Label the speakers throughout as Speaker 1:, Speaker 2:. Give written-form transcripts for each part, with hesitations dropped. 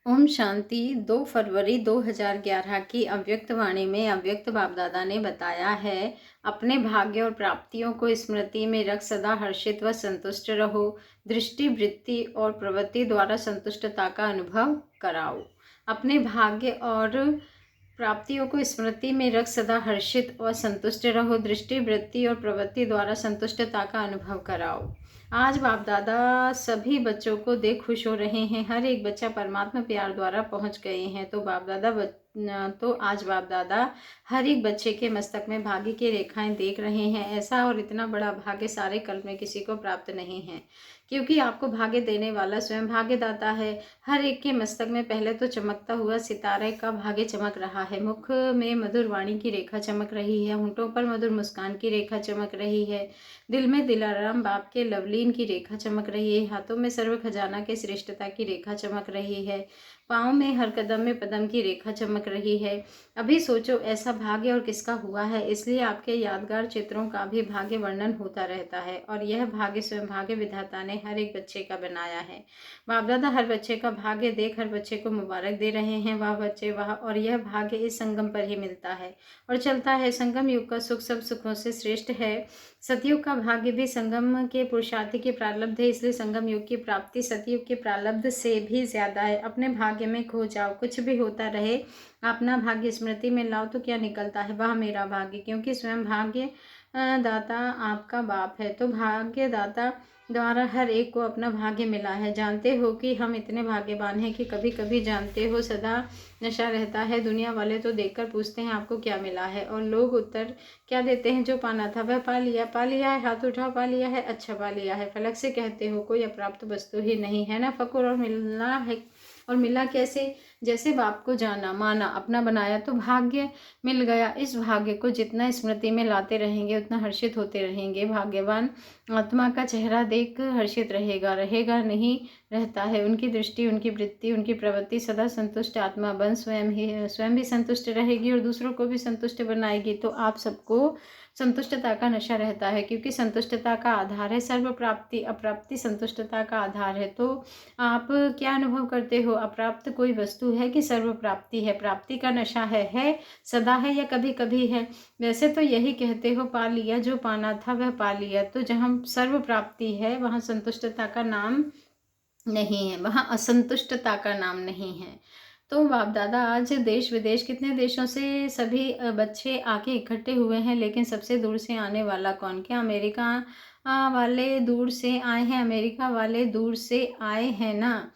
Speaker 1: ओम शांति। 2 फरवरी 2011 की अव्यक्त वाणी में अव्यक्त बाप दादा ने बताया है, अपने भाग्य और प्राप्तियों को स्मृति में रख सदा हर्षित व संतुष्ट रहो। दृष्टि, वृत्ति और प्रवृत्ति द्वारा संतुष्टता का अनुभव कराओ। अपने भाग्य और प्राप्तियों को स्मृति में रख सदा हर्षित और संतुष्ट रहो। दृष्टि, वृत्ति और प्रवृत्ति द्वारा संतुष्टता का अनुभव कराओ। आज बाप दादा सभी बच्चों को देख खुश हो रहे हैं। हर एक बच्चा परमात्मा प्यार द्वारा पहुंच गए हैं। तो आज बाप दादा हर एक बच्चे के मस्तक में भाग्य की रेखाएं देख रहे हैं। ऐसा और इतना बड़ा भाग्य सारे कल्प में किसी को प्राप्त नहीं है, क्योंकि आपको भाग्य देने वाला स्वयं भाग्यदाता है। हर एक के मस्तक में पहले तो चमकता हुआ सितारे का भाग्य चमक रहा है। मुख में मधुर वाणी की रेखा चमक रही है। होंठों पर मधुर मुस्कान की रेखा चमक रही है। दिल में दिलाराम बाप के लवलीन की रेखा चमक रही है। हाथों में सर्व खजाना के श्रेष्ठता की रेखा चमक रही है। पाँव में हर कदम में पदम की रेखा चमक रही है। अभी सोचो ऐसा भाग्य और किसका हुआ है। इसलिए आपके यादगार चित्रों का भी भाग्य वर्णन होता रहता है, और यह भाग्य स्वयं भाग्य विधाता ने हर एक बच्चे का बनाया है। बाप दादा हर बच्चे का भाग्य देख हर बच्चे को मुबारक दे रहे हैं। वाह बच्चे वाह। और यह भाग्य इस संगम पर ही मिलता है और चलता है। संगम युग का सुख सब सुखों से श्रेष्ठ है। सतयुग का भाग्य भी संगम के पुरुषार्थ के प्रारब्ध है, इसलिए संगम युग की प्राप्ति सतयुग के प्रारब्ध से भी ज्यादा है। अपने भाग्य में खो जाओ, कुछ भी होता रहे, अपना भाग्य स्मृति में लाओ तो क्या निकलता है, वह मेरा भाग्य। क्योंकि स्वयं भाग्य दाता आपका बाप है, तो भाग्य दाता द्वारा हर एक को अपना भाग्य मिला है। जानते हो कि हम इतने भाग्यवान हैं कि कभी कभी जानते हो सदा नशा रहता है। दुनिया वाले तो देखकर पूछते हैं आपको क्या मिला है, और लोग उत्तर क्या देते हैं, जो पाना था वह पा लिया है, हाथ उठाओ पा लिया है, अच्छा पा लिया है। फलक से कहते हो कोई अप्राप्त वस्तु ही नहीं है ना फकुर। और मिलना है, और मिला कैसे, जैसे बाप को जाना माना अपना बनाया तो भाग्य मिल गया। इस भाग्य को जितना स्मृति में लाते रहेंगे उतना हर्षित होते रहेंगे। भाग्यवान आत्मा का चेहरा देख हर्षित रहेगा नहीं रहता है। उनकी दृष्टि, उनकी वृत्ति, उनकी प्रवृत्ति सदा संतुष्ट आत्मा बन स्वयं भी संतुष्ट रहेगी और दूसरों को भी संतुष्ट बनाएगी। तो आप सबको संतुष्टता का नशा रहता है, क्योंकि संतुष्टता का आधार है सर्व प्राप्ति। अप्राप्ति संतुष्टता का आधार है। तो आप क्या अनुभव करते हो, अप्राप्त कोई वस्तु है कि सर्व प्राप्ति है? प्राप्ति का नशा है सदा है या कभी कभी है? वैसे तो यही कहते हो पा लिया, जो पाना था वह पा लिया। तो जहाँ सर्व प्राप्ति है वहाँ संतुष्टता का नाम नहीं है, वहाँ असंतुष्टता का नाम नहीं है। तो बाप दादा आज देश विदेश कितने देशों से सभी बच्चे आके इकट्ठे हुए हैं, लेकिन सबसे दूर से आने वाला कौन? क्या अमेरिका वाले दूर से आए हैं? अमेरिका वाले दूर से आए हैं ना।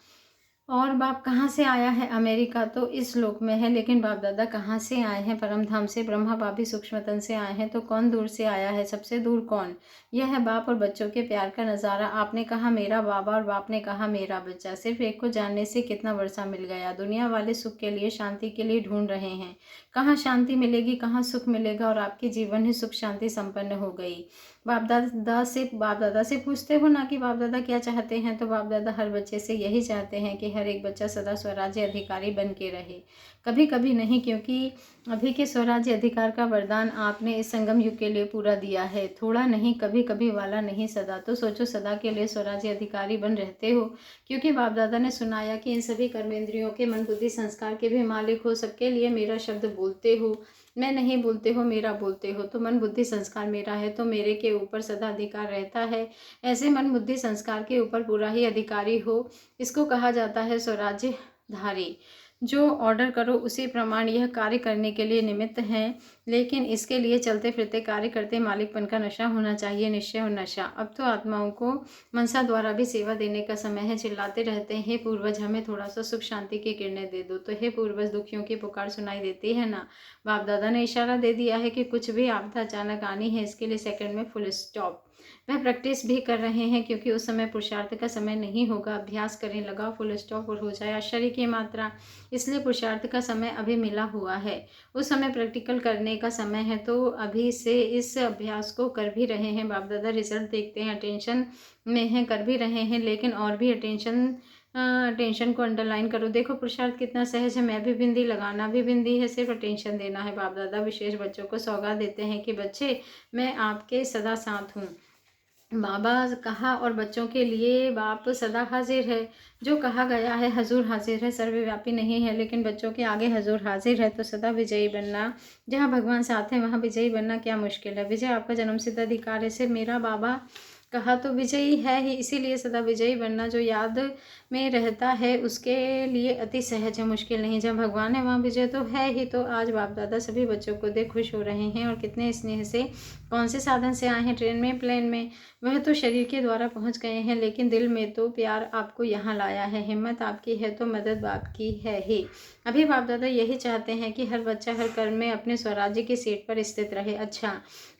Speaker 1: और बाप कहाँ से आया है? अमेरिका तो इस लोक में है, लेकिन बाप दादा कहाँ से आए हैं? परम धाम से। ब्रह्मा बाप भी सूक्ष्मतन से आए हैं, तो कौन दूर से आया है? सबसे दूर कौन? यह है बाप और बच्चों के प्यार का नज़ारा। आपने कहा मेरा बाबा और बाप ने कहा मेरा बच्चा। सिर्फ एक को जानने से कितना वर्षा मिल गया। दुनिया वाले सुख के लिए, शांति के लिए ढूंढ रहे हैं। कहाँ शांति मिलेगी, कहाँ सुख मिलेगा, और आपके जीवन ही सुख शांति संपन्न हो गई। बाप दादा से पूछते हो ना कि बाप दादा क्या चाहते हैं, तो बाप दादा हर बच्चे से यही चाहते हैं कि हर एक बच्चा सदा स्वराज्य अधिकारी बन के रहे। कभी कभी नहीं, क्योंकि अभी के स्वराज्य अधिकार का वरदान आपने इस संगम युग के लिए पूरा दिया है। थोड़ा नहीं, कभी कभी वाला नहीं, सदा। तो सोचो सदा के लिए स्वराज्य अधिकारी बन रहते हो, क्योंकि बाप दादा ने सुनाया कि इन सभी कर्मेंद्रियों के, मन बुद्धि संस्कार के भी मालिक हो। सबके लिए मेरा शब्द बोलते हो, मैं नहीं बोलते हो, मेरा बोलते हो। तो मन बुद्धि संस्कार मेरा है, तो मेरे के ऊपर सदा अधिकार रहता है। ऐसे मन बुद्धि संस्कार के ऊपर पूरा ही अधिकारी हो, इसको कहा जाता है स्वराज्यधारी। जो ऑर्डर करो उसी प्रमाण यह कार्य करने के लिए निमित्त हैं, लेकिन इसके लिए चलते फिरते कार्य करते मालिकपन का नशा होना चाहिए, निश्चय और नशा। अब तो आत्माओं को मनसा द्वारा भी सेवा देने का समय है। चिल्लाते रहते हैं हे पूर्वज, हमें थोड़ा सा सुख शांति की किरणें दे दो। तो हे पूर्वज, दुखियों की पुकार सुनाई देती है ना। बाप दादा ने इशारा दे दिया है कि कुछ भी आपदा अचानक आनी है, इसके लिए सेकंड में फुल स्टॉप। वह प्रैक्टिस भी कर रहे हैं, क्योंकि उस समय पुरुषार्थ का समय नहीं होगा। अभ्यास करें, लगाओ फुल स्टॉप और हो जाए आश्चर्य की मात्रा। इसलिए पुरुषार्थ का समय अभी मिला हुआ है, उस समय प्रैक्टिकल करने का समय है। तो अभी से इस अभ्यास को कर भी रहे हैं। बाप दादा रिजल्ट देखते हैं, अटेंशन में हैं, कर भी रहे हैं, लेकिन और भी अटेंशन को अंडरलाइन करो। देखो पुरुषार्थ कितना सहज है। मैं भी बिंदी, लगाना भी बिंदी है, सिर्फ अटेंशन देना है। बाप दादा विशेष बच्चों को सौगात देते हैं कि बच्चे, मैं आपके सदा साथ हूँ। बाबा कहा और बच्चों के लिए बाप सदा हाजिर है। जो कहा गया है हजूर हाजिर है, सर्वव्यापी नहीं है, लेकिन बच्चों के आगे हजूर हाजिर है। तो सदा विजयी बनना, जहाँ भगवान साथ हैं वहाँ विजयी बनना क्या मुश्किल है। विजय आपका जन्म सिद्ध अधिकार है। सिर्फ मेरा बाबा कहा तो विजयी है ही, इसीलिए सदा विजयी बनना जो याद में रहता है उसके लिए अति सहज है, मुश्किल नहीं। जब भगवान है वहाँ विजय तो है ही। तो आज बाप दादा सभी बच्चों को देख खुश हो रहे हैं और कितने स्नेह से, कौन से साधन से आए हैं, ट्रेन में, प्लेन में, वह तो शरीर के द्वारा पहुंच गए हैं, लेकिन दिल में तो प्यार आपको यहाँ लाया है। हिम्मत आपकी है तो मदद बाप की है ही। अभी बाप दादा यही चाहते हैं कि हर बच्चा हर कर्म में अपने स्वराज्य की सीट पर स्थित रहे। अच्छा,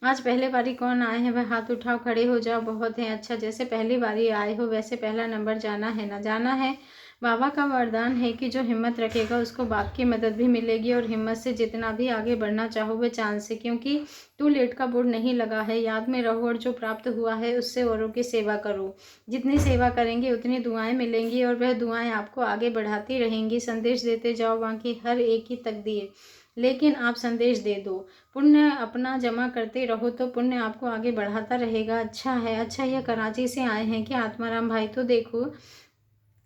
Speaker 1: आज पहले बारी कौन आए हैं वह हाथ उठाओ, खड़े हो जाओ। बहुत है। अच्छा, जैसे पहली बारी आए हो वैसे पहला नंबर जाना है ना, जाना है। बाबा का वरदान है कि जो हिम्मत रखेगा उसको बाप की मदद भी मिलेगी, और हिम्मत से जितना भी आगे बढ़ना चाहो वह चांद से, क्योंकि टू लेट का बोर्ड नहीं लगा है। याद में रहो और जो प्राप्त हुआ है उससे औरों की सेवा करो। जितनी सेवा करेंगे उतनी दुआएं मिलेंगी, और वह दुआएं आपको आगे बढ़ाती रहेंगी। संदेश देते जाओ बाकी हर एक की तकदीर, लेकिन आप संदेश दे दो। पुण्य अपना जमा करते रहो तो पुण्य आपको आगे बढ़ाता रहेगा। अच्छा है। अच्छा, यह कराची से आए हैं कि आत्माराम भाई? तो देखो,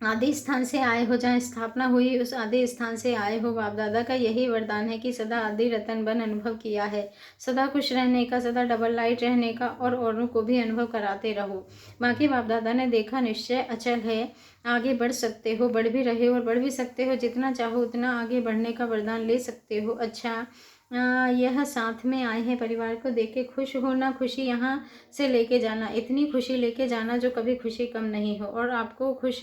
Speaker 1: आदि स्थान से आए हो, जहाँ स्थापना हुई उस आदि स्थान से आए हो। बाप दादा का यही वरदान है कि सदा आदि रतन बन अनुभव किया है, सदा खुश रहने का, सदा डबल लाइट रहने का, और औरों को भी अनुभव कराते रहो। बाकी बाप दादा ने देखा निश्चय अचल है, आगे बढ़ सकते हो, बढ़ भी रहे हो और बढ़ भी सकते हो। जितना चाहो उतना आगे बढ़ने का वरदान ले सकते हो। अच्छा, यह साथ में आए हैं, परिवार को देख के खुश होना, खुशी यहाँ से लेके जाना, इतनी खुशी लेके जाना जो कभी खुशी कम नहीं हो, और आपको खुश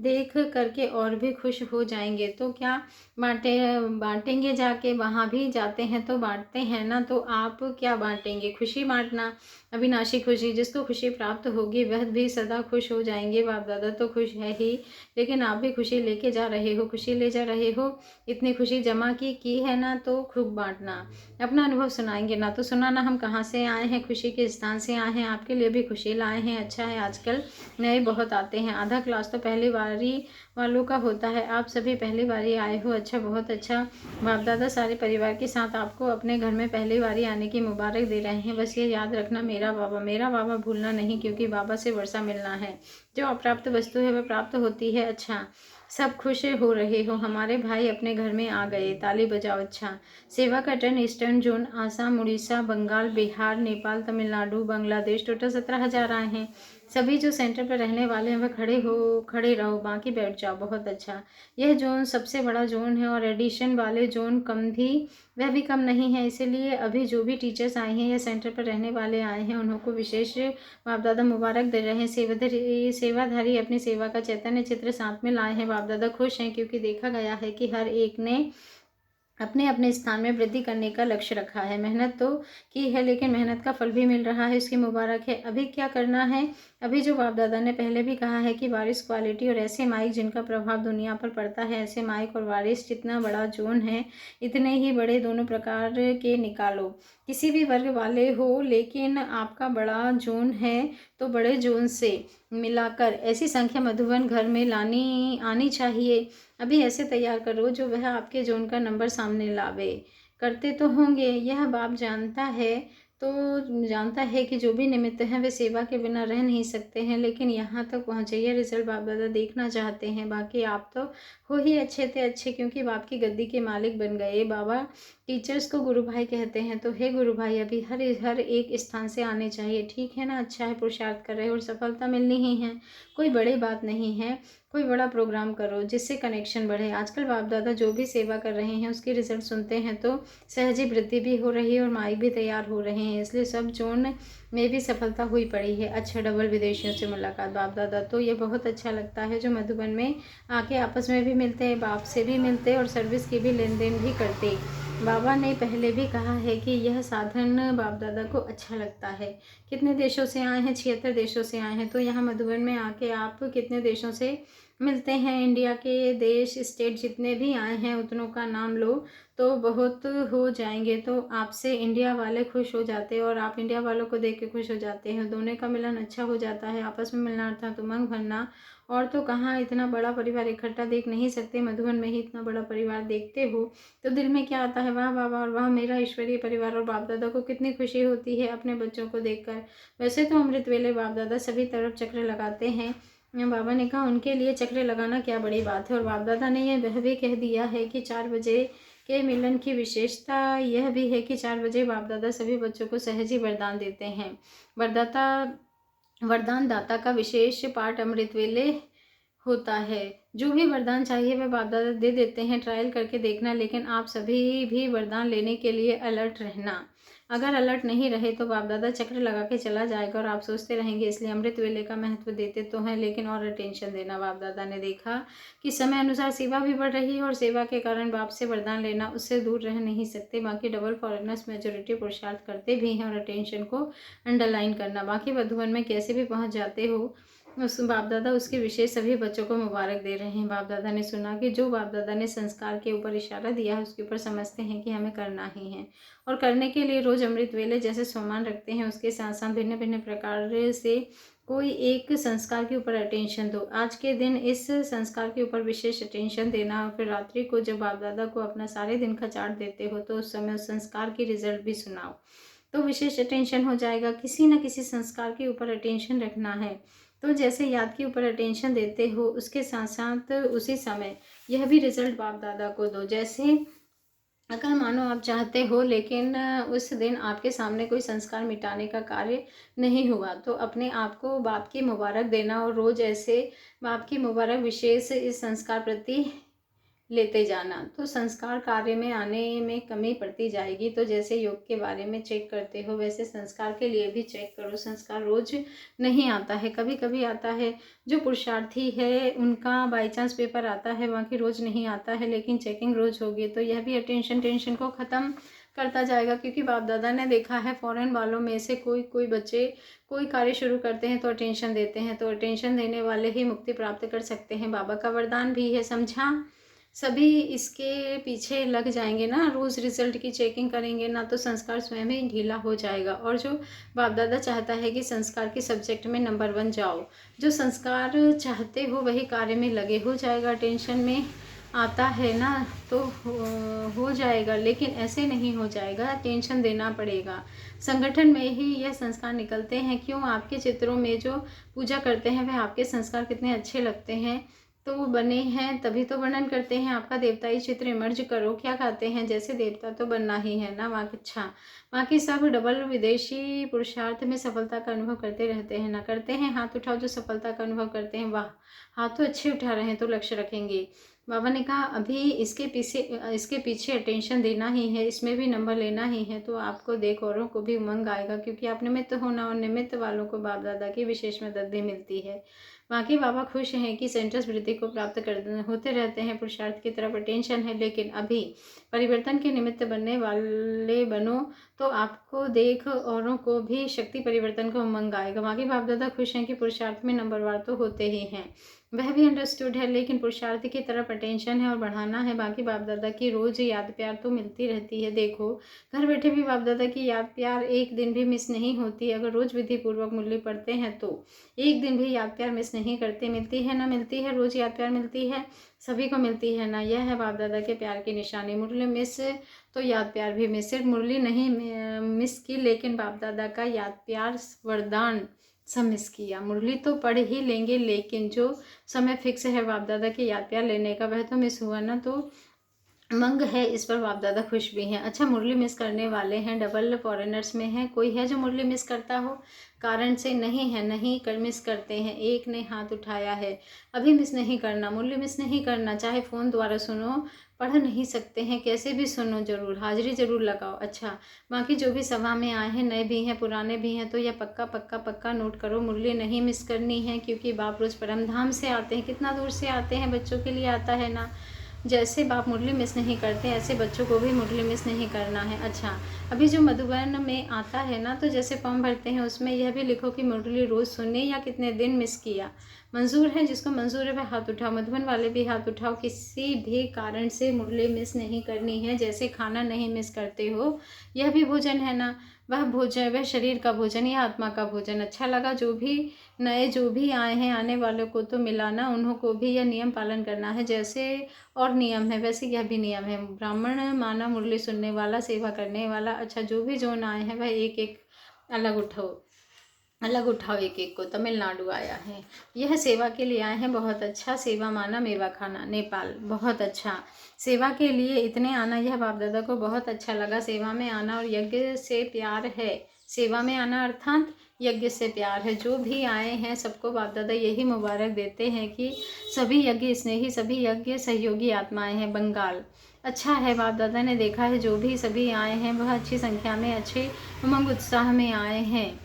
Speaker 1: देख करके और भी खुश हो जाएंगे। तो क्या बांटेंगे जाके? वहाँ भी जाते हैं तो बांटते हैं ना, तो आप क्या बांटेंगे? खुशी बांटना, अविनाशी खुशी। जिसको खुशी प्राप्त होगी वह भी सदा खुश हो जाएंगे। बाप दादा तो खुश है ही, लेकिन आप भी खुशी लेके जा रहे हो, खुशी ले जा रहे हो। इतनी खुशी जमा की है ना, तो खूब बांटना। अपना अनुभव सुनाएंगे ना, तो सुनाना हम कहाँ से आए हैं, खुशी के स्थान से आए हैं, आपके लिए भी खुशी लाए हैं। अच्छा है, आजकल नए बहुत आते हैं, आधा क्लास तो पहली बारी वालों का होता है, आप सभी पहली बारी आए हो। अच्छा, बहुत अच्छा। बाप दादा सारे परिवार के साथ आपको अपने घर में पहली बारी आने की मुबारक दे रहे हैं। बस ये याद रखना, मेरा बाबा भूलना नहीं, क्योंकि बाबा से वर्षा मिलना है। जो अप्राप्त वस्तु है वह प्राप्त होती है। अच्छा, सब खुश हो रहे हो, हमारे भाई अपने घर में आ गए, ताली बजाओ। अच्छा, सेवा का turn eastern zone, Assam, Orissa, Bengal, Bihar, Nepal, Tamil Nadu, Bangladesh, total 17,000 आए हैं। सभी जो सेंटर पर रहने वाले हैं वह खड़े रहो, बाकी बैठ जाओ। बहुत अच्छा। यह जोन सबसे बड़ा जोन है, और एडिशन वाले जोन कम भी, वह भी कम नहीं है। इसीलिए अभी जो भी टीचर्स आए हैं या सेंटर पर रहने वाले आए हैं उनको विशेष बाप दादा मुबारक दे रहे हैं। सेवाधारी अपनी सेवा का चैतन्य चित्र साथ में लाए हैं। बाप दादा खुश हैं, क्योंकि देखा गया है कि हर एक ने अपने अपने स्थान में वृद्धि करने का लक्ष्य रखा है। मेहनत तो की है, लेकिन मेहनत का फल भी मिल रहा है, इसकी मुबारक है। अभी क्या करना है? अभी जो बाप दादा ने पहले भी कहा है कि वारिस क्वालिटी और ऐसे माइक जिनका प्रभाव दुनिया पर पड़ता है, ऐसे माइक और वारिस जितना बड़ा जोन है इतने ही बड़े दोनों प्रकार के निकालो। किसी भी वर्ग वाले हो, लेकिन आपका बड़ा जोन है तो बड़े जोन से मिलाकर ऐसी संख्या मधुबन घर में आनी चाहिए। अभी ऐसे तैयार करो जो वह आपके जोन का नंबर सामने लावे। करते तो होंगे, यह बाप जानता है। तो जानता है कि जो भी निमित्त हैं वे सेवा के बिना रह नहीं सकते हैं, लेकिन यहाँ तक पहुँचे ये रिजल्ट बाप दादा देखना चाहते हैं। बाकी आप तो हो ही अच्छे थे अच्छे, क्योंकि बाप की गद्दी के मालिक बन गए। बाबा टीचर्स को गुरु भाई कहते हैं, तो हे गुरु भाई अभी हर एक स्थान से आने चाहिए। ठीक है ना? अच्छा है, पुरुषार्थ कर रहे हो और सफलता मिलनी ही है, कोई बड़ी बात नहीं है। कोई बड़ा प्रोग्राम करो जिससे कनेक्शन बढ़े। आजकल बाप दादा जो भी सेवा कर रहे हैं उसके रिजल्ट सुनते हैं तो सहजी वृद्धि भी हो रही है और माइक भी तैयार हो रहे हैं, इसलिए सब जोन में भी सफलता हुई पड़ी है। अच्छा, डबल विदेशियों से मुलाकात बाप दादा, तो ये बहुत अच्छा लगता है। जो मधुबन में आके आपस में भी मिलते हैं, बाप से भी मिलते और सर्विस की भी लेन देन भी करते। बाबा ने पहले भी कहा है कि यह साधन बाप दादा को अच्छा लगता है। कितने देशों से आए हैं? 76 देशों से आए हैं। तो यहाँ मधुबन में आके आप कितने देशों से मिलते हैं। इंडिया के देश स्टेट जितने भी आए हैं उतनों का नाम लो तो बहुत हो जाएंगे। तो आपसे इंडिया वाले खुश हो जाते हैं और आप इंडिया वालों को देख के खुश हो जाते हैं। दोनों का मिलन अच्छा हो जाता है, आपस में मिलना अर्थात उमंग भरना। और तो कहाँ इतना बड़ा परिवार इकट्ठा देख नहीं सकते, मधुबन में ही इतना बड़ा परिवार देखते हो तो दिल में क्या आता है, वाह वाह वाह, और वाह मेरा ईश्वरीय परिवार। और बाप दादा को कितनी खुशी होती है अपने बच्चों को देखकर। वैसे तो अमृत वेले बाप दादा सभी तरफ चक्र लगाते हैं। बाबा ने कहा उनके लिए चक्र लगाना क्या बड़ी बात है। और बाप दादा ने यह भी कह दिया है कि 4 बजे के मिलन की विशेषता यह भी है कि 4 बजे बाप दादा सभी बच्चों को सहज ही वरदान देते हैं। वरदान दाता का विशेष पाठ अमृत वेले होता है। जो भी वरदान चाहिए वह बाप दादा दे देते हैं, ट्रायल करके देखना। लेकिन आप सभी भी वरदान लेने के लिए अलर्ट रहना। अगर अलर्ट नहीं रहे तो बाप दादा चक्र लगा के चला जाएगा और आप सोचते रहेंगे। इसलिए अमृत वेले का महत्व देते तो हैं, लेकिन और अटेंशन देना। बाप दादा ने देखा कि समय अनुसार सेवा भी बढ़ रही है और सेवा के कारण बाप से वरदान लेना उससे दूर रह नहीं सकते। बाकी डबल फॉरेनर्स मेजोरिटी पुरुषार्थ करते भी हैं और अटेंशन को अंडरलाइन करना। बाकी मधुबन में कैसे भी पहुंच जाते हो उस बाप दादा उसके विशेष सभी बच्चों को मुबारक दे रहे हैं। बाप दादा ने सुना कि जो बाप दादा ने संस्कार के ऊपर इशारा दिया है उसके ऊपर समझते हैं कि हमें करना ही है। और करने के लिए रोज अमृत वेले जैसे सोमान रखते हैं उसके साथ साथ भिन्न भिन्न प्रकार से कोई एक संस्कार के ऊपर अटेंशन दो। आज के दिन इस संस्कार के ऊपर विशेष अटेंशन देना। और फिर रात्रि को जब बाप दादा को अपना सारे दिन का चार्ट देते हो तो उस समय उस संस्कार की रिजल्ट भी सुनाओ तो विशेष अटेंशन हो जाएगा। किसी न किसी संस्कार के ऊपर अटेंशन रखना है। तो जैसे याद के ऊपर अटेंशन देते हो उसके साथ साथ उसी समय यह भी रिजल्ट बाप दादा को दो। जैसे अगर मानो आप चाहते हो लेकिन उस दिन आपके सामने कोई संस्कार मिटाने का कार्य नहीं हुआ तो अपने आप को बाप की मुबारक देना और रोज़ ऐसे बाप की मुबारक विशेष इस संस्कार प्रति लेते जाना तो संस्कार कार्य में आने में कमी पड़ती जाएगी। तो जैसे योग के बारे में चेक करते हो वैसे संस्कार के लिए भी चेक करो। संस्कार रोज नहीं आता है, कभी कभी आता है। जो पुरुषार्थी है उनका बाई चांस पेपर आता है, बाकी रोज नहीं आता है, लेकिन चेकिंग रोज होगी तो यह भी टेंशन को ख़त्म करता जाएगा। क्योंकि बाप दादा ने देखा है फॉरेन वालों में से कोई बच्चे कोई कार्य शुरू करते हैं तो अटेंशन देते हैं, तो अटेंशन देने वाले ही मुक्ति प्राप्त कर सकते हैं। बाबा का वरदान भी है, समझा। सभी इसके पीछे लग जाएंगे ना, रोज़ रिजल्ट की चेकिंग करेंगे ना तो संस्कार स्वयं ही ढीला हो जाएगा। और जो बाप दादा चाहता है कि संस्कार के सब्जेक्ट में नंबर 1 जाओ, जो संस्कार चाहते हो वही कार्य में लगे हो जाएगा। टेंशन में आता है ना तो हो जाएगा, लेकिन ऐसे नहीं हो जाएगा, टेंशन देना पड़ेगा। संगठन में ही यह संस्कार निकलते हैं। क्यों आपके चित्रों में जो पूजा करते हैं वह आपके संस्कार कितने अच्छे लगते हैं तो वो बने हैं तभी तो वर्णन करते हैं। आपका देवताई चित्र इमर्ज करो, क्या कहते हैं जैसे देवता तो बनना ही है ना। वहाँ अच्छा बाकी सब डबल विदेशी पुरुषार्थ में सफलता का अनुभव करते रहते हैं ना। करते हैं हाथ उठाओ जो सफलता का अनुभव करते हैं। वाह, हाथ तो अच्छे उठा रहे हैं तो लक्ष्य रखेंगे। बाबा ने कहा अभी इसके पीछे अटेंशन देना ही है, इसमें भी नंबर लेना ही है तो आपको देख औरों को भी उमंग आएगा। क्योंकि आप निमित्त होना और निमित्त वालों को बाप दादा की विशेष मदद भी मिलती है। बाकी बाबा खुश हैं कि सेंटर्स वृद्धि को प्राप्त कर होते रहते हैं। पुरुषार्थ की तरफ अटेंशन है, लेकिन अभी परिवर्तन के निमित्त बनने वाले बनो तो आपको देख औरों को भी शक्ति परिवर्तन का उमंग आएगा। बाकी बाप दादा खुश हैं कि पुरुषार्थ में नंबरवार तो होते ही हैं, वह भी अंडरस्टूड है, लेकिन पुरुषार्थ की तरफ अटेंशन है और बढ़ाना है। बाकी बाप दादा की रोज़ याद प्यार तो मिलती रहती है। देखो घर बैठे भी बाप दादा की याद प्यार एक दिन भी मिस नहीं होती। अगर रोज़ विधि पूर्वक मुरली पढ़ते हैं तो एक दिन भी याद प्यार मिस नहीं करते। मिलती है ना, मिलती है, रोज़ याद प्यार मिलती है, सभी को मिलती है ना। यह है बाप दादा के प्यार की निशानी। मुरली मिस तो याद प्यार भी मिस। सिर्फ मुरली नहीं मिस की, लेकिन बाप दादा का याद प्यार वरदान सब मिस किया। मुरली तो पढ़ ही लेंगे, लेकिन जो समय फिक्स है बाप दादा के याद प्यार लेने का वह तो मिस हुआ ना। तो मंग है, इस पर बाप दादा खुश भी हैं। अच्छा, मुरली मिस करने वाले हैं, डबल फॉरेनर्स में हैं, कोई है जो मुरली मिस करता हो? कारण से नहीं है, नहीं कर मिस करते हैं। एक ने हाथ उठाया है, अभी मिस नहीं करना, मुरली मिस नहीं करना। चाहे फ़ोन द्वारा सुनो, पढ़ नहीं सकते हैं कैसे भी सुनो, जरूर हाजिरी जरूर लगाओ। अच्छा, बाकी जो भी सभा में आए हैं, नए भी हैं पुराने भी हैं, तो यह पक्का पक्का पक्का नोट करो, मुरली नहीं मिस करनी है। क्योंकि बाप रोज़ परमधाम से आते हैं, कितना दूर से आते हैं, बच्चों के लिए आता है ना। जैसे बाप मुरली मिस नहीं करते ऐसे बच्चों को भी मुरली मिस नहीं करना है। अच्छा, अभी जो मधुबन में आता है ना तो जैसे फॉर्म भरते हैं उसमें यह भी लिखो कि मुरली रोज़ सुनने या कितने दिन मिस किया। मंजूर है, जिसको मंजूर है वह हाथ उठाओ। मधुबन वाले भी हाथ उठाओ। किसी भी कारण से मुरली मिस नहीं करनी है। जैसे खाना नहीं मिस करते हो, यह भी भोजन है ना, वह भोजन, वह शरीर का भोजन या आत्मा का भोजन। अच्छा लगा, जो भी नए जो भी आए हैं, आने वालों को तो मिलाना, उन्हों को भी यह नियम पालन करना है। जैसे और नियम है वैसे यह भी नियम है। ब्राह्मण माना मुरली सुनने वाला, सेवा करने वाला। अच्छा, जो भी जोन आए हैं वह एक एक अलग उठाओ एक एक को। तमिलनाडु आया है, यह सेवा के लिए आए हैं। बहुत अच्छा, सेवा माना मेवा खाना। नेपाल, बहुत अच्छा, सेवा के लिए इतने आना, यह बाप दादा को बहुत अच्छा लगा। सेवा में आना और यज्ञ से प्यार है। सेवा में आना अर्थात यज्ञ से प्यार है। जो भी आए हैं सबको बाप दादा यही मुबारक देते हैं कि सभी यज्ञ स्नेही, सभी यज्ञ सहयोगी आत्माएं हैं। बंगाल, अच्छा है, बाप दादा ने देखा है जो भी सभी आए हैं वह अच्छी संख्या में, अच्छे उमंग उत्साह में आए हैं।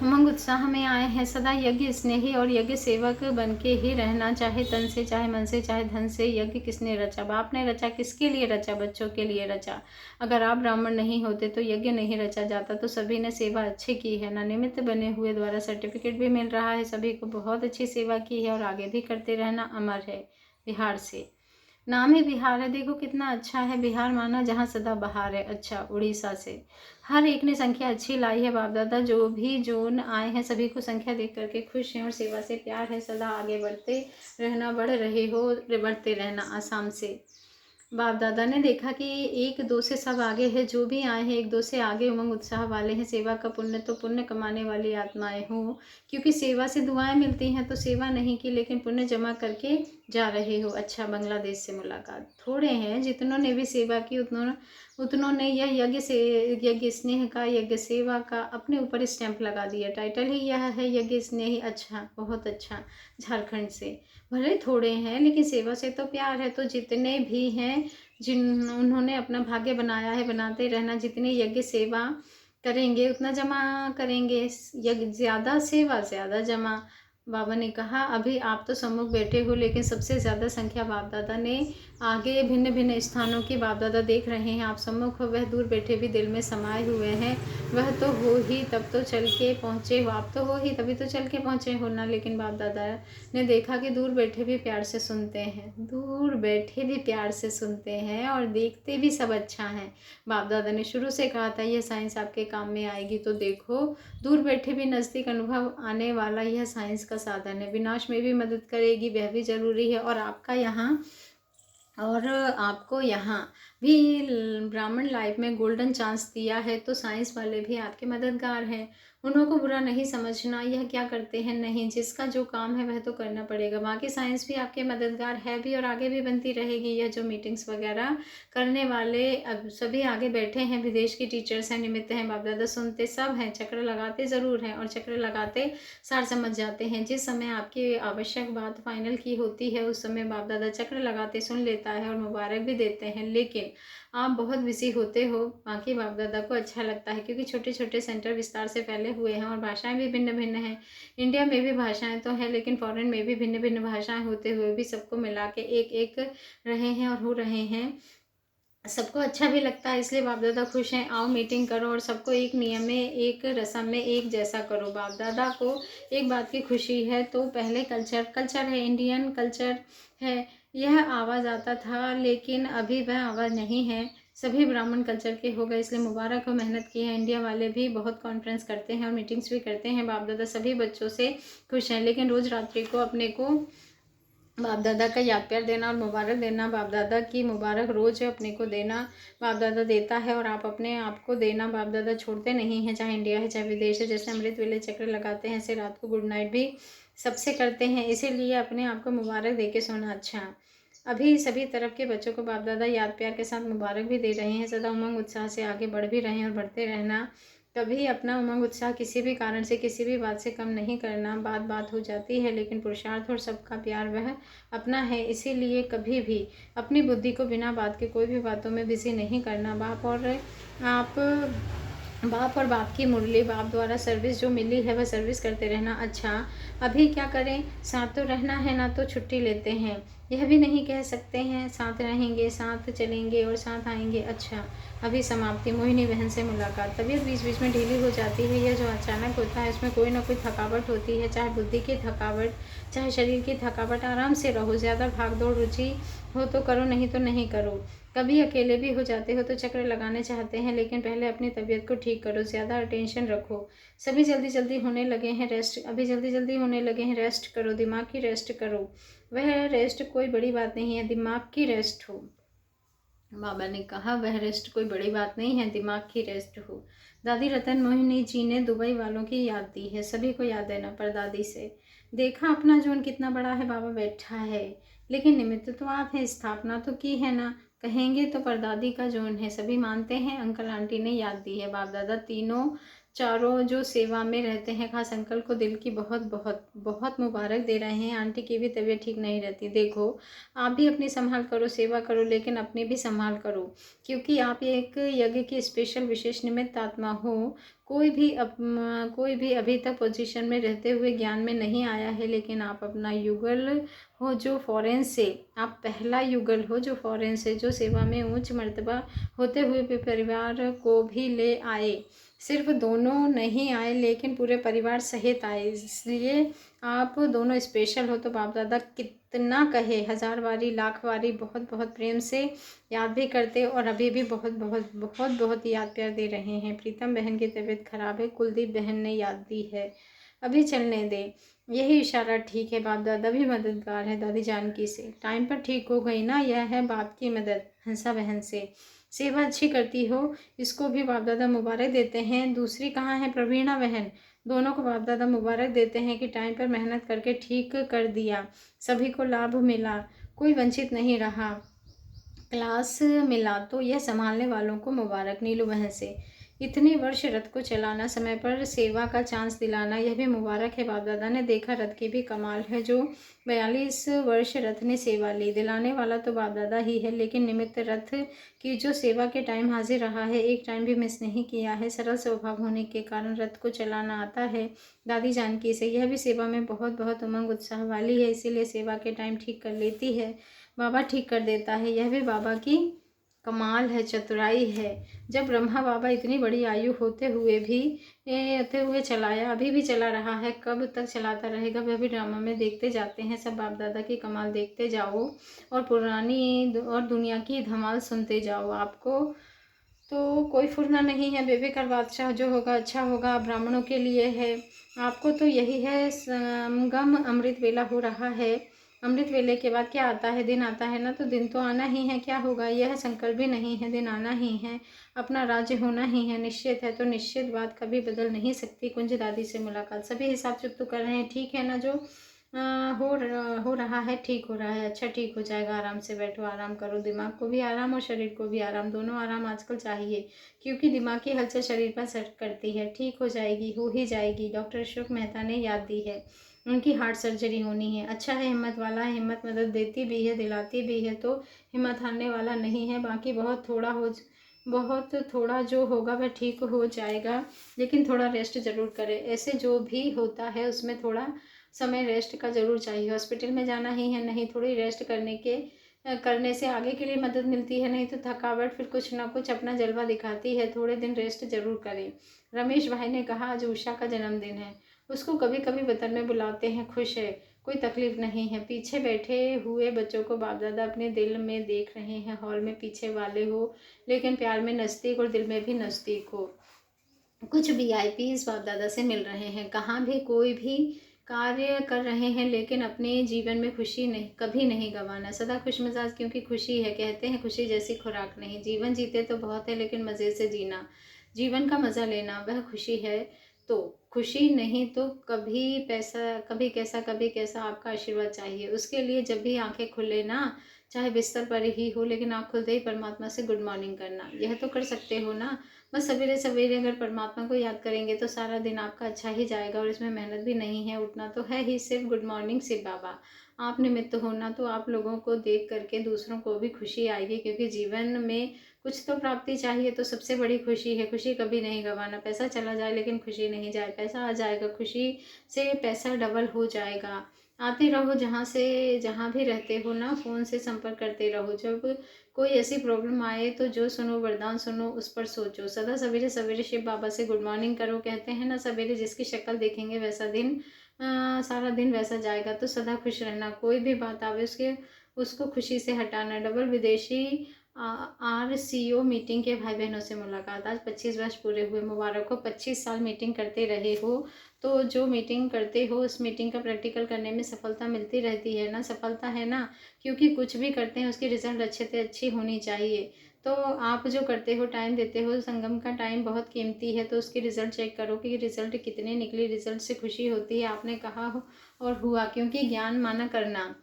Speaker 1: उमंग उत्साह में आए हैं। सदा यज्ञ स्नेही और यज्ञ सेवक बन के ही रहना, चाहे तन से, चाहे मन से, चाहे धन से। यज्ञ किसने रचा? बाप ने रचा। किसके लिए रचा? बच्चों के लिए रचा। अगर आप ब्राह्मण नहीं होते तो यज्ञ नहीं रचा जाता। तो सभी ने सेवा अच्छी की है ना, निमित्त बने हुए द्वारा सर्टिफिकेट भी मिल रहा है। सभी को बहुत अच्छी सेवा की है और आगे भी करते रहना। अमर है, बिहार से, नाम ही बिहार है। देखो कितना अच्छा है। बिहार माना जहाँ सदा बहार है। अच्छा, उड़ीसा से, हर एक ने संख्या अच्छी लाई है। बाप दादा जो भी जोन आए हैं सभी को संख्या देख करके खुश हैं और सेवा से प्यार है। सदा आगे बढ़ते रहना, बढ़ रहे हो, बढ़ते रहना। आसाम से, बाप दादा ने देखा कि एक दो से सब आगे है। जो भी आए हैं एक दो से आगे, उमंग उत्साह वाले हैं। सेवा का पुण्य तो पुण्य कमाने वाली आत्माएं हो, क्योंकि सेवा से दुआएं मिलती हैं। तो सेवा नहीं की लेकिन पुण्य जमा करके जा रहे हो। अच्छा, बांग्लादेश से मुलाकात, थोड़े हैं जितनों ने भी सेवा की उतनों ने यह यज्ञ से, यज्ञ स्नेह का, यज्ञ सेवा का अपने ऊपर स्टैंप लगा दिया। टाइटल ही यह है, यज्ञ स्नेही। अच्छा, बहुत अच्छा। झारखंड से, भले थोड़े हैं लेकिन सेवा से तो प्यार है। तो जितने भी हैं, जिन उन्होंने अपना भाग्य बनाया है, बनाते रहना। जितनी यज्ञ सेवा करेंगे उतना जमा करेंगे। यज्ञ ज़्यादा, सेवा ज़्यादा जमा। बाबा ने कहा अभी आप तो सम्मुख बैठे हो लेकिन सबसे ज़्यादा संख्या बाप दादा ने आगे भिन्न भिन्न स्थानों की बाप दादा देख रहे हैं। आप सम्मुख हो, वह दूर बैठे भी दिल में समाये हुए हैं। वह तो हो ही तब तो चल के पहुँचे हो, आप तो हो ही तभी तो चल के पहुँचे हो ना। लेकिन बाप दादा ने देखा कि दूर बैठे भी प्यार से सुनते हैं, दूर बैठे भी प्यार से सुनते हैं और देखते भी सब अच्छा है। बाप दादा ने शुरू से कहा था यह साइंस आपके काम में आएगी। तो देखो, दूर बैठे भी नज़दीक अनुभव आने वाला यह साइंस का साधन है। विनाश में भी मदद करेगी, वह भी ज़रूरी है। और आपको यहाँ भी ब्राह्मण लाइफ में गोल्डन चांस दिया है। तो साइंस वाले भी आपके मददगार हैं। उन्हों को बुरा नहीं समझना, यह क्या करते हैं नहीं, जिसका जो काम है वह तो करना पड़ेगा। बाकी साइंस भी आपके मददगार है भी और आगे भी बनती रहेगी। यह जो मीटिंग्स वगैरह करने वाले अब सभी आगे बैठे हैं, विदेश की टीचर्स हैं, निमित्त हैं, बाप दादा सुनते सब हैं, चक्र लगाते ज़रूर हैं और चक्र लगाते सार समझ जाते हैं। जिस समय आपकी आवश्यक बात फाइनल की होती है उस समय बाप दादा चक्र लगाते सुन लेता है और मुबारक भी देते हैं। लेकिन आप बहुत बिजी होते हो, बाकी बाप दादा को अच्छा लगता है क्योंकि छोटे छोटे सेंटर विस्तार से फैले हुए हैं और भाषाएं भी भिन्न भिन्न हैं। इंडिया में भी भाषाएं तो हैं लेकिन फॉरेन में भी भिन्न भिन्न भाषाएं होते हुए भी सबको मिला के एक एक रहे हैं और हो रहे हैं। सबको अच्छा भी लगता है, इसलिए बाप दादा खुश हैं। आओ मीटिंग करो और सबको एक नियम में, एक रस्म में एक जैसा करो। बाप दादा को एक बात की खुशी है। तो पहले कल्चर है, इंडियन कल्चर है, यह आवाज़ आता था लेकिन अभी वह आवाज़ नहीं है। सभी ब्राह्मण कल्चर के हो गए, इसलिए मुबारक हो, मेहनत की है। इंडिया वाले भी बहुत कॉन्फ्रेंस करते हैं और मीटिंग्स भी करते हैं। बाप दादा सभी बच्चों से खुश हैं, लेकिन रोज़ रात्रि को अपने को बाप दादा का याद प्यार देना और मुबारक देना, बाप दादा की मुबारक रोज़ अपने को देना। बाप दादा देता है और आप अपने आप को देना। बाप दादा छोड़ते नहीं हैं, चाहे इंडिया है चाहे विदेश है। जैसे अमृत वेले चक्र लगाते हैं ऐसे रात को गुड नाइट भी सबसे करते हैं, इसीलिए अपने आप को मुबारक दे के सोना अच्छा। अभी सभी तरफ के बच्चों को बाप दादा याद प्यार के साथ मुबारक भी दे रहे हैं। सदा उमंग उत्साह से आगे बढ़ भी रहे हैं और बढ़ते रहना। कभी अपना उमंग उत्साह किसी भी कारण से, किसी भी बात से कम नहीं करना। बात हो जाती है लेकिन पुरुषार्थ और सबका प्यार वह अपना है, इसीलिए कभी भी अपनी बुद्धि को बिना बात के कोई भी बातों में बिजी नहीं करना। बाप और बाप की मुरली, बाप द्वारा सर्विस जो मिली है वह सर्विस करते रहना। अच्छा, अभी क्या करें, साथ तो रहना है ना, तो छुट्टी लेते हैं। यह भी नहीं कह सकते हैं साथ रहेंगे, साथ चलेंगे और साथ आएंगे। अच्छा, अभी समाप्ति। मोहिनी बहन से मुलाकात। तबीयत बीच बीच में ढीली हो जाती है। यह जो अचानक होता है उसमें कोई ना कोई थकावट होती है, चाहे बुद्धि की थकावट, चाहे शरीर की थकावट। आराम से रहो, ज़्यादा भाग दौड़ रुचि हो तो करो, नहीं तो नहीं करो। कभी अकेले भी हो जाते हो तो चक्कर लगाने चाहते हैं, लेकिन पहले अपनी तबीयत को ठीक करो, ज़्यादा अटेंशन रखो। सभी जल्दी जल्दी होने लगे हैं रेस्ट, अभी जल्दी जल्दी होने लगे हैं, रेस्ट करो, दिमाग की रेस्ट करो। वह रेस्ट कोई बड़ी बात नहीं है, दिमाग की रेस्ट हो। बाबा ने कहा, वह रेस्ट कोई बड़ी बात नहीं है, दिमाग की रेस्ट हो। दादी रतन मोहिनी जी ने दुबई वालों की याद दी है, सभी को याद देना परदादी से। देखा अपना जोन कितना बड़ा है, बाबा बैठा है, लेकिन निमित्त तो आप है, स्थापना तो की है ना। कहेंगे तो परदादी का जोन है, सभी मानते हैं। अंकल आंटी ने याद दी है। बाप दादा तीनों चारों जो सेवा में रहते हैं, खास अंकल को दिल की बहुत बहुत बहुत मुबारक दे रहे हैं। आंटी की भी तबीयत ठीक नहीं रहती। देखो, आप भी अपनी संभाल करो, सेवा करो, लेकिन अपनी भी संभाल करो, क्योंकि आप एक यज्ञ की स्पेशल विशेष निमित्त आत्मा हो। कोई भी अभी तक पोजीशन में रहते हुए ज्ञान में नहीं आया है, लेकिन आप अपना युगल हो जो फॉरेन से, आप पहला युगल हो जो फॉरेन से, जो सेवा में उच्च मर्तबा होते हुए भी परिवार को भी ले आए। सिर्फ दोनों नहीं आए, लेकिन पूरे परिवार सहित आए, इसलिए आप दोनों स्पेशल हो। तो बाप दादा कितना कहे, 1000 बारी, लाख बारी बहुत बहुत प्रेम से याद भी करते और अभी भी बहुत बहुत बहुत बहुत याद प्यार दे रहे हैं। प्रीतम बहन की तबीयत खराब है, कुलदीप बहन ने याद दी है, अभी चलने दे। यही इशारा ठीक है, बाप दादा भी मददगार है दादी जानकी से। टाइम पर ठीक हो गई ना, यह है बाप की मदद। हंसा बहन से सेवा अच्छी करती हो, इसको भी बाप दादा मुबारक देते हैं। दूसरी कहाँ है, प्रवीणा बहन। दोनों को बाप दादा मुबारक देते हैं कि टाइम पर मेहनत करके ठीक कर दिया, सभी को लाभ मिला, कोई वंचित नहीं रहा, क्लास मिला, तो यह संभालने वालों को मुबारक। नीलू बहन से इतने वर्ष रथ को चलाना, समय पर सेवा का चांस दिलाना, यह भी मुबारक है। बाप दादा ने देखा रथ की भी कमाल है, जो 42 वर्ष रथ ने सेवा ली। दिलाने वाला तो बाप दादा ही है, लेकिन निमित्त रथ की जो सेवा के टाइम हाजिर रहा है, एक टाइम भी मिस नहीं किया है। सरल स्वभाव होने के कारण रथ को चलाना आता है दादी जानकी से। यह भी सेवा में बहुत बहुत उमंग उत्साह वाली है, इसीलिए सेवा के टाइम ठीक कर लेती है, बाबा ठीक कर देता है। यह भी बाबा की कमाल है, चतुराई है। जब ब्रह्मा बाबा इतनी बड़ी आयु होते हुए चलाया, अभी भी चला रहा है, कब तक चलाता रहेगा वह भी ड्रामा में देखते जाते हैं। सब बाप दादा की कमाल देखते जाओ और पुरानी और दुनिया की धमाल सुनते जाओ। आपको तो कोई फुरना नहीं है, बेबी का बादशाह जो होगा अच्छा होगा, ब्राह्मणों के लिए है। आपको तो यही है, संगम अमृत वेला हो रहा है। अमृत वेले के बाद क्या आता है, दिन आता है ना, तो दिन तो आना ही है। क्या होगा, यह संकल्प भी नहीं है, दिन आना ही है, अपना राज्य होना ही है। निश्चित है तो निश्चित बात कभी बदल नहीं सकती। कुंज दादी से मुलाकात। सभी हिसाब चुप तो कर रहे हैं, ठीक है ना, जो हो रहा है ठीक हो रहा है। अच्छा ठीक हो जाएगा, आराम से बैठो, आराम करो, दिमाग को भी आराम और शरीर को भी आराम, दोनों आराम आजकल चाहिए, क्योंकि दिमाग की हलचल शरीर पर असर करती है। ठीक हो जाएगी, हो ही जाएगी। डॉक्टर अशोक मेहता ने याद दी है, उनकी हार्ट सर्जरी होनी है। अच्छा है, हिम्मत वाला है, हिम्मत मदद देती भी है, दिलाती भी है, तो हिम्मत हारने वाला नहीं है। बाकी बहुत थोड़ा जो होगा वह ठीक हो जाएगा, लेकिन थोड़ा रेस्ट ज़रूर करें। ऐसे जो भी होता है उसमें थोड़ा समय रेस्ट का ज़रूर चाहिए। हॉस्पिटल में जाना ही है, नहीं थोड़ी रेस्ट करने से आगे के लिए मदद मिलती है, नहीं तो थकावट फिर कुछ ना कुछ अपना जलवा दिखाती है। थोड़े दिन रेस्ट जरूर करें। रमेश भाई ने कहा, आज उषा का जन्मदिन है, उसको कभी कभी वतन में बुलाते हैं, खुश है, कोई तकलीफ नहीं है। पीछे बैठे हुए बच्चों को बाप दादा अपने दिल में देख रहे हैं, हॉल में पीछे वाले हो, लेकिन प्यार में नज़दीक और दिल में भी नज़दीक हो। कुछ वीआईपी इस बाप दादा से मिल रहे हैं, कहाँ भी कोई भी कार्य कर रहे हैं, लेकिन अपने जीवन में खुशी नहीं, कभी नहीं गंवाना, सदा खुश मिजाज, क्योंकि खुशी है, कहते हैं खुशी जैसी खुराक नहीं। जीवन जीते तो बहुत है, लेकिन मज़े से जीना, जीवन का मज़ा लेना, वह खुशी है। तो खुशी नहीं तो कभी पैसा, कभी कैसा आपका आशीर्वाद चाहिए। उसके लिए जब भी आंखें खुले ना, चाहे बिस्तर पर ही हो, लेकिन आँख खुलते ही परमात्मा से गुड मॉर्निंग करना, यह तो कर सकते हो ना। बस सवेरे सवेरे अगर परमात्मा को याद करेंगे तो सारा दिन आपका अच्छा ही जाएगा, और इसमें मेहनत भी नहीं है, उठना तो है ही, सिर्फ गुड मॉर्निंग सिर्फ बाबा। आप निमित्त होना, तो आप लोगों को देख करके दूसरों को भी खुशी आएगी, क्योंकि जीवन में कुछ तो प्राप्ति चाहिए, तो सबसे बड़ी खुशी है। खुशी कभी नहीं गंवाना। पैसा चला जाए लेकिन खुशी नहीं जाए, पैसा आ जाएगा, खुशी से पैसा डबल हो जाएगा। आते रहो, जहाँ भी रहते हो ना, फ़ोन से संपर्क करते रहो। जब कोई ऐसी प्रॉब्लम आए तो जो सुनो वरदान सुनो, उस पर सोचो। सदा सवेरे सवेरे शिव बाबा से गुड मॉर्निंग करो। कहते हैं ना, सवेरे जिसकी शक्ल देखेंगे वैसा दिन, सारा दिन वैसा जाएगा। तो सदा खुश रहना, कोई भी बात आवे उसको खुशी से हटाना। डबल विदेशी RCO मीटिंग के भाई बहनों से मुलाकात। आज 25 वर्ष पूरे हुए, मुबारक हो। 25 साल मीटिंग करते रहे हो, तो जो मीटिंग करते हो उस मीटिंग का प्रैक्टिकल करने में सफलता मिलती रहती है ना, सफलता है ना, क्योंकि कुछ भी करते हैं उसकी रिजल्ट अच्छे से अच्छी होनी चाहिए। तो आप जो करते हो, टाइम देते हो, संगम का टाइम बहुत कीमती है, तो उसकी रिजल्ट चेक करो कि रिजल्ट कितने निकली। रिजल्ट से खुशी होती है, आपने कहा हो और हुआ, क्योंकि ज्ञान माना करना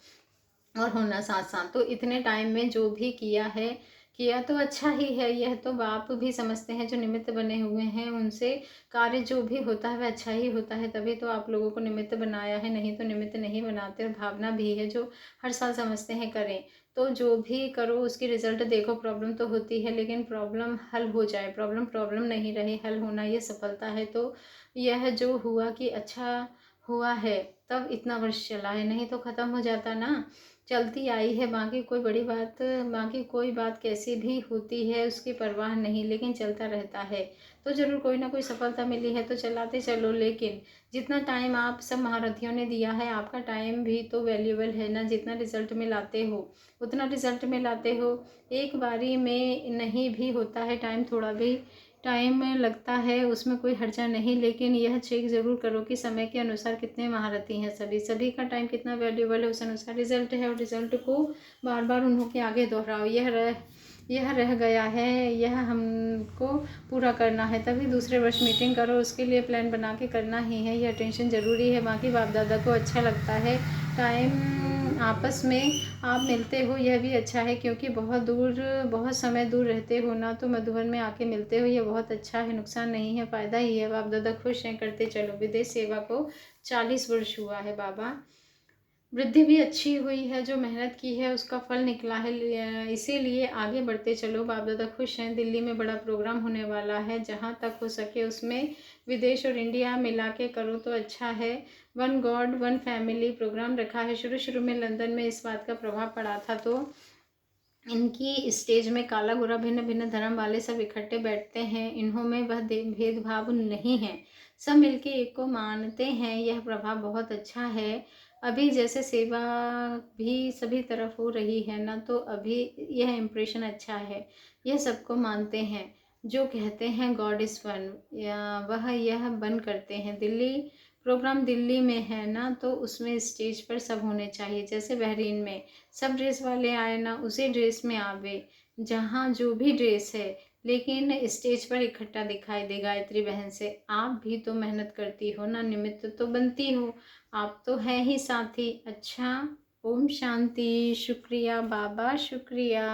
Speaker 1: और होना साथ साथ। तो इतने टाइम में जो भी किया तो अच्छा ही है। यह तो आप भी समझते हैं, जो निमित्त बने हुए हैं उनसे कार्य जो भी होता है वह अच्छा ही होता है, तभी तो आप लोगों को निमित्त बनाया है, नहीं तो निमित्त नहीं बनाते। और भावना भी है जो हर साल समझते हैं करें। तो जो भी करो उसकी रिजल्ट देखो। प्रॉब्लम तो होती है, लेकिन प्रॉब्लम हल हो जाए, प्रॉब्लम प्रॉब्लम नहीं रहे, हल होना ये सफलता है। तो यह जो हुआ कि अच्छा हुआ है, तब इतना वर्ष चला है, नहीं तो ख़त्म हो जाता ना। चलती आई है, बाकी कोई बात कैसी भी होती है उसकी परवाह नहीं, लेकिन चलता रहता है तो ज़रूर कोई ना कोई सफलता मिली है, तो चलाते चलो। लेकिन जितना टाइम आप सब महारथियों ने दिया है, आपका टाइम भी तो वैल्यूएबल है ना। जितना रिजल्ट में लाते हो उतना रिजल्ट में लाते हो। एक बारी में नहीं भी होता है, टाइम थोड़ा भी टाइम लगता है, उसमें कोई हर्जा नहीं, लेकिन यह चेक ज़रूर करो कि समय के अनुसार कितने महारथी हैं। सभी का टाइम कितना वैल्यूएबल है, उस अनुसार रिजल्ट है। और रिजल्ट को बार बार उन्हों के आगे दोहराओ। यह रह गया है, यह हमको पूरा करना है, तभी दूसरे वर्ष मीटिंग करो। उसके लिए प्लान बना के करना ही है, यह टेंशन ज़रूरी है। बाकी बाप दादा को अच्छा लगता है टाइम आपस में आप मिलते हो, यह भी अच्छा है, क्योंकि बहुत समय दूर रहते हो ना, तो मधुबन में आके मिलते हो, यह बहुत अच्छा है, नुकसान नहीं है, फ़ायदा ही है। बाप दादा खुश हैं, करते चलो। विदेश सेवा को 40 वर्ष हुआ है बाबा। वृद्धि भी अच्छी हुई है, जो मेहनत की है उसका फल निकला है, इसीलिए आगे बढ़ते चलो। बाप दादा खुश हैं। दिल्ली में बड़ा प्रोग्राम होने वाला है, जहाँ तक हो सके उसमें विदेश और इंडिया मिला के करो तो अच्छा है। One God one family programme रखा है। शुरू शुरू में लंदन में इस बात का प्रभाव पड़ा था, तो इनकी स्टेज में काला गोरा भिन्न भिन्न धर्म वाले सब इकट्ठे बैठते हैं। इन्हों में वह भेदभाव नहीं है, सब मिलके एक को मानते हैं। यह प्रभाव बहुत अच्छा है। अभी जैसे सेवा भी सभी तरफ हो रही है ना, तो अभी यह इम्प्रेशन अच्छा है। यह सबको मानते हैं, जो कहते हैं गॉड इज़ वन, वह यह बन करते हैं। प्रोग्राम दिल्ली में है ना, तो उसमें स्टेज पर सब होने चाहिए। जैसे बहरीन में सब ड्रेस वाले आए ना, उसी ड्रेस में आवे, जहाँ जो भी ड्रेस है, लेकिन स्टेज पर इकट्ठा दिखाई दे। गायत्री बहन से आप भी तो मेहनत करती हो ना, निमित्त तो बनती हो, आप तो है ही साथी। अच्छा, ओम शांति। शुक्रिया बाबा, शुक्रिया।